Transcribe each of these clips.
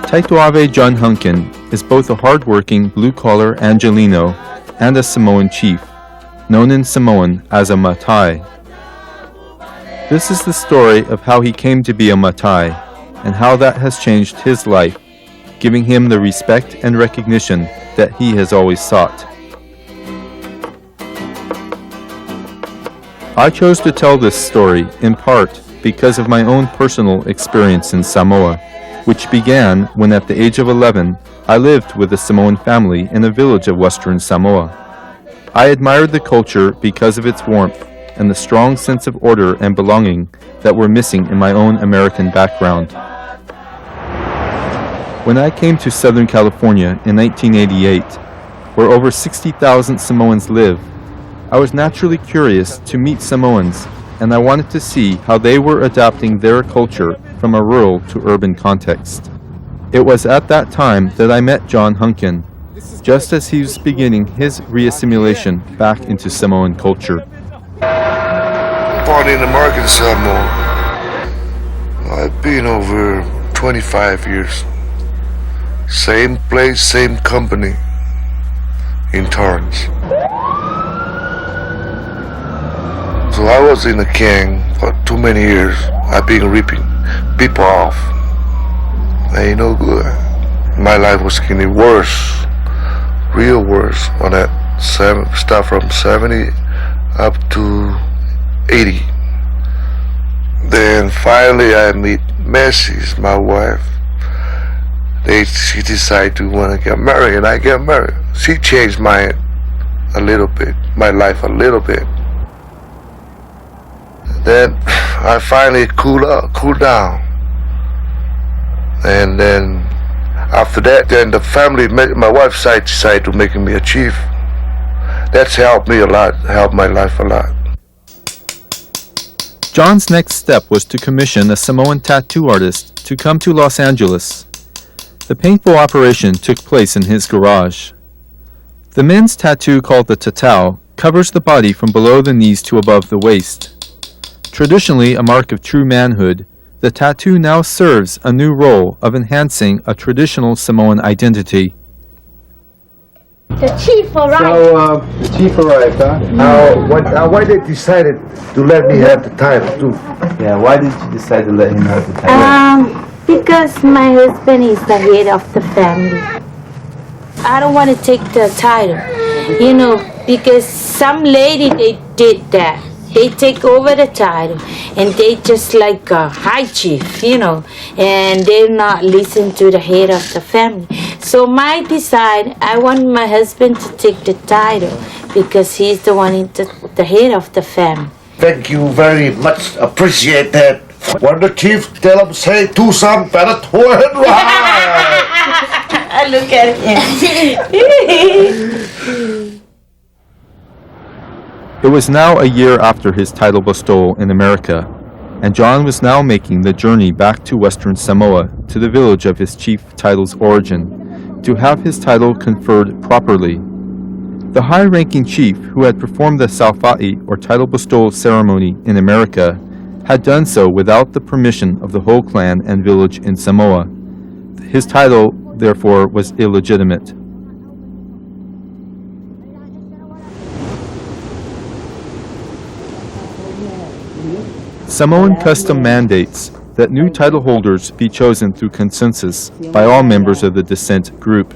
Taituave John Hunkin is both a hard-working blue-collar Angelino and a Samoan chief, known in Samoan as a Matai. This is the story of how he came to be a Matai and how that has changed his life, giving him the respect and recognition that he has always sought. I chose to tell this story in part because of my own personal experience in Samoa, which began when at the age of 11 I lived with a Samoan family in a village of Western Samoa. I admired the culture because of its warmth and the strong sense of order and belonging that were missing in my own American background. When I came to Southern California in 1988, where over 60,000 Samoans live, I was naturally curious to meet Samoans, and I wanted to see how they were adapting their culture from a rural to urban context. It was at that time that I met John Hunkin, just as he was beginning his reassimilation back into Samoan culture. Born in American Samoa. I've been over 25 years. Same place, same company in Torrance. So I was in a gang for too many years. I've been ripping people off. Ain't no good. My life was getting worse, real worse. On that start from 70 up to 80. Then finally I meet Macy's, my wife. She decided to want to get married, and I get married. She changed my life a little bit. Then I finally cooled down. And then after that, then the family, my wife's side decided to make me a chief. That's helped me a lot, helped my life a lot. John's next step was to commission a Samoan tattoo artist to come to Los Angeles. The painful operation took place in his garage. The men's tattoo, called the tatau, covers the body from below the knees to above the waist. Traditionally a mark of true manhood, the tattoo now serves a new role of enhancing a traditional Samoan identity. The chief arrived. So, the chief arrived, huh? Why they decided to let me have the title too? Yeah, why did you decide to let him have the title? Because my husband is the head of the family. I don't want to take the title, because some lady, they did that. They take over the title and they just like a high chief, and they're not listen to the head of the family. So I want my husband to take the title because he's the one, the head of the family. Thank you very much. Appreciate that. When the chief tell him, say, do some better to it. Look at him. It was now a year after his title bestowal in America, and John was now making the journey back to Western Samoa to the village of his chief title's origin, to have his title conferred properly. The high-ranking chief who had performed the Saufa'i or title bestowal ceremony in America had done so without the permission of the whole clan and village in Samoa. His title, therefore, was illegitimate. Samoan custom mandates that new title holders be chosen through consensus by all members of the descent group.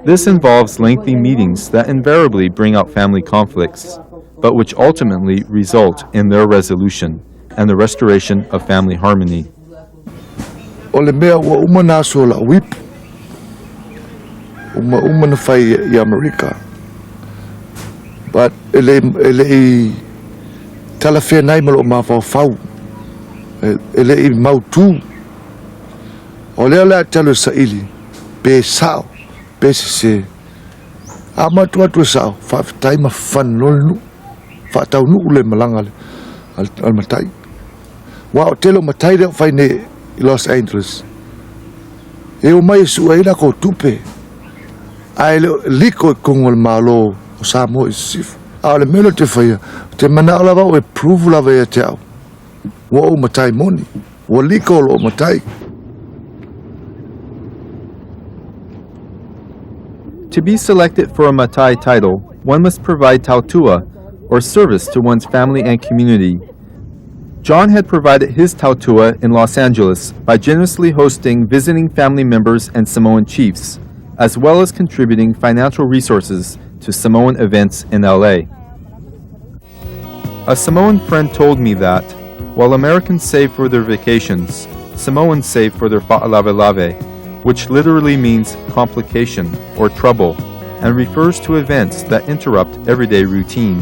This involves lengthy meetings that invariably bring out family conflicts, but which ultimately result in their resolution and the restoration of family harmony. Ole mea wa umana so la whip. Umana fai I America. But ele talafia nai malo mafau. Ele mau tu. Ole la talo saili. Pe sao. Pe se. Ama tu sao. Fa tai ma fan nolu. Fa tau nu le malanga al matai. Wa telo matai de fai ne Los Angeles. E o mai su ai na ko tupe. Ai liko kongol malo Samoa sif. Ale melo te fai. Te mana ala va o approve la va te au. Wo matai moni. Wo liko lo matai. To be selected for a Matai title, one must provide tautua, or service to one's family and community. John had provided his tautua in Los Angeles by generously hosting visiting family members and Samoan chiefs, as well as contributing financial resources to Samoan events in LA. A Samoan friend told me that, while Americans save for their vacations, Samoans save for their fa'alavelave, which literally means complication or trouble, and refers to events that interrupt everyday routine.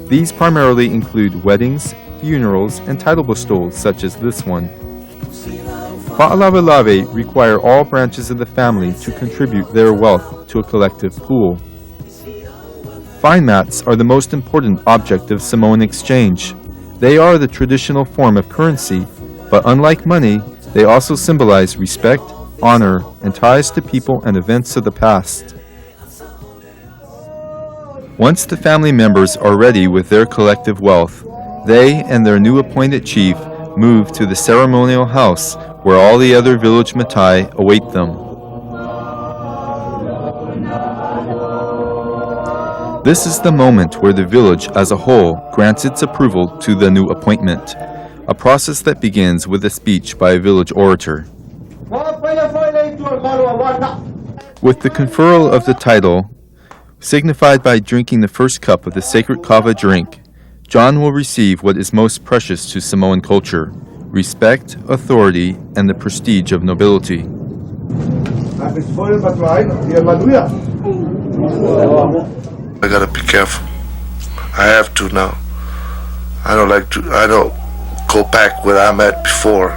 These primarily include weddings, funerals, and title bestowals such as this one. Fa'alavelave require all branches of the family to contribute their wealth to a collective pool. Fine mats are the most important object of Samoan exchange. They are the traditional form of currency, but unlike money, they also symbolize respect, honor, and ties to people and events of the past. Once the family members are ready with their collective wealth, they and their new appointed chief move to the ceremonial house where all the other village matai await them. This is the moment where the village as a whole grants its approval to the new appointment, a process that begins with a speech by a village orator. With the conferral of the title, signified by drinking the first cup of the sacred kava drink, John will receive what is most precious to Samoan culture: respect, authority, and the prestige of nobility. I gotta be careful. I have to now. I don't go back where I'm at before.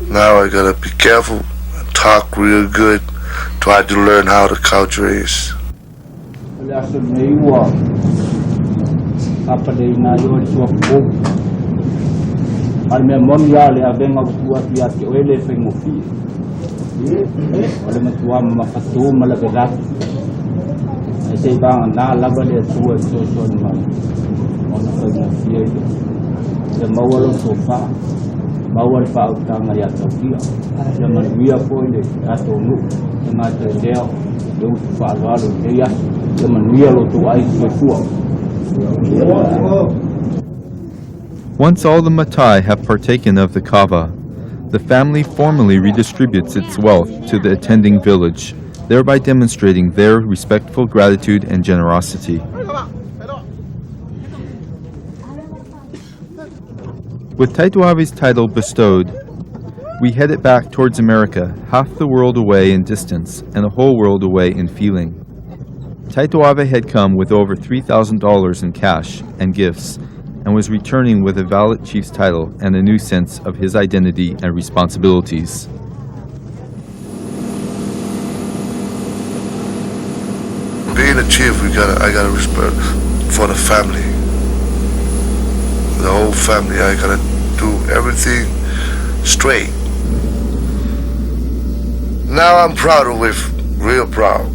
Now I gotta be careful and talk real good. Try to learn how the culture is. bawal pa utang na yato kia zaman dia pun le atau nu tengah terjauh jauh pa lalu dia zaman dia lo tu ai semua. Once all the matai have partaken of the kava, the family formally redistributes its wealth to the attending village, thereby demonstrating their respectful gratitude and generosity. With Taituave's title bestowed, we headed back towards America, half the world away in distance and a whole world away in feeling. Taituave had come with over $3,000 in cash and gifts, and was returning with a valid chief's title and a new sense of his identity and responsibilities. Being a chief, I gotta respect for the family. The whole family, I gotta do everything straight. Now I'm proud of it, real proud.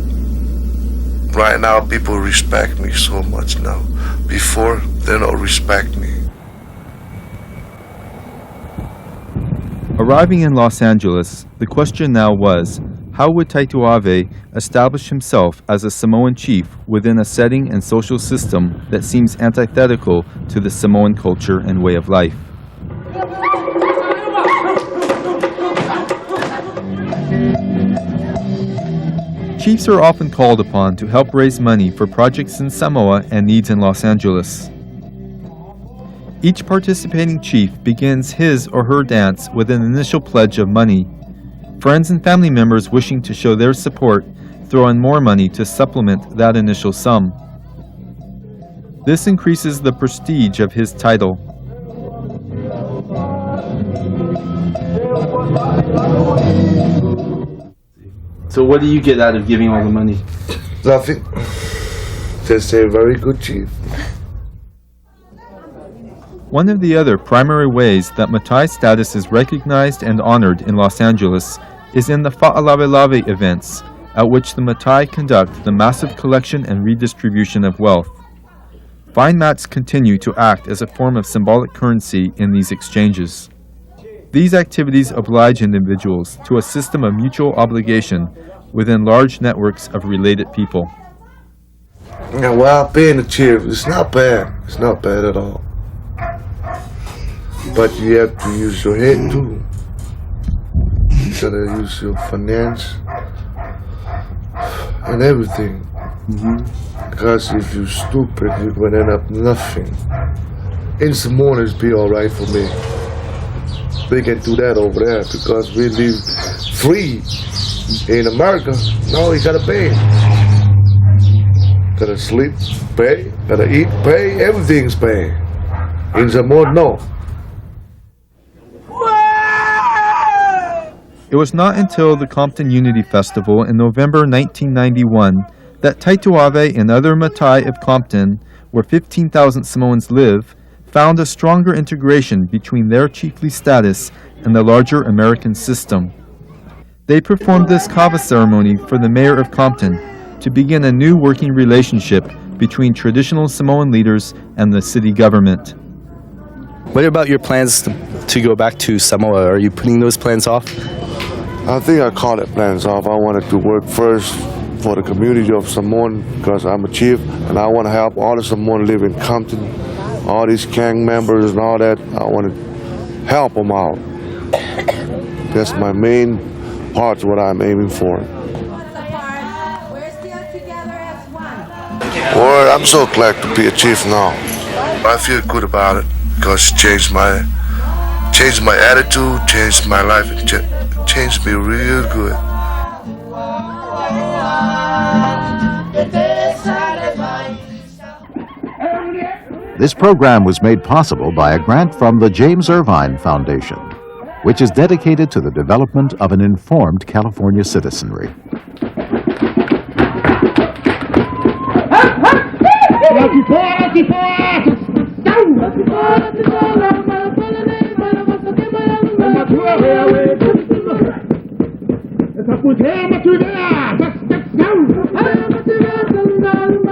Right now, people respect me so much now. Before, they don't respect me. Arriving in Los Angeles, the question now was, how would Taituave establish himself as a Samoan chief within a setting and social system that seems antithetical to the Samoan culture and way of life? Chiefs are often called upon to help raise money for projects in Samoa and needs in Los Angeles. Each participating chief begins his or her dance with an initial pledge of money. Friends and family members wishing to show their support throw in more money to supplement that initial sum. This increases the prestige of his title. So what do you get out of giving all the money? Nothing. Just a very good chief. One of the other primary ways that Matai status is recognized and honored in Los Angeles is in the Fa'alavelave events, at which the Matai conduct the massive collection and redistribution of wealth. Vine mats continue to act as a form of symbolic currency in these exchanges. These activities oblige individuals to a system of mutual obligation within large networks of related people. Yeah, well, being a chief, it's not bad. It's not bad at all. But you have to use your head too. You gotta use your finance and everything. Because if you're stupid, you're gonna end up nothing. In Samoa, it'll be alright for me. They can do that over there because we live free in America. No, you gotta pay. Gotta sleep, pay. Gotta eat, pay. Everything's pay. In Samoa, no. It was not until the Compton Unity Festival in November 1991 that Taituave and other Matai of Compton, where 15,000 Samoans live, found a stronger integration between their chiefly status and the larger American system. They performed this kava ceremony for the mayor of Compton to begin a new working relationship between traditional Samoan leaders and the city government. What about your plans to go back to Samoa? Are you putting those plans off? I think I call it plans off. I wanted to work first for the community of Samoan because I'm a chief and I want to help all the Samoan live in Compton, all these gang members and all that. I want to help them out. That's my main part, what I'm aiming for. Boy, I'm so glad to be a chief now. I feel good about it because it changed my attitude, changed my life, and changed me real good. This program was made possible by a grant from the James Irvine Foundation, which is dedicated to the development of an informed California citizenry. Let's go!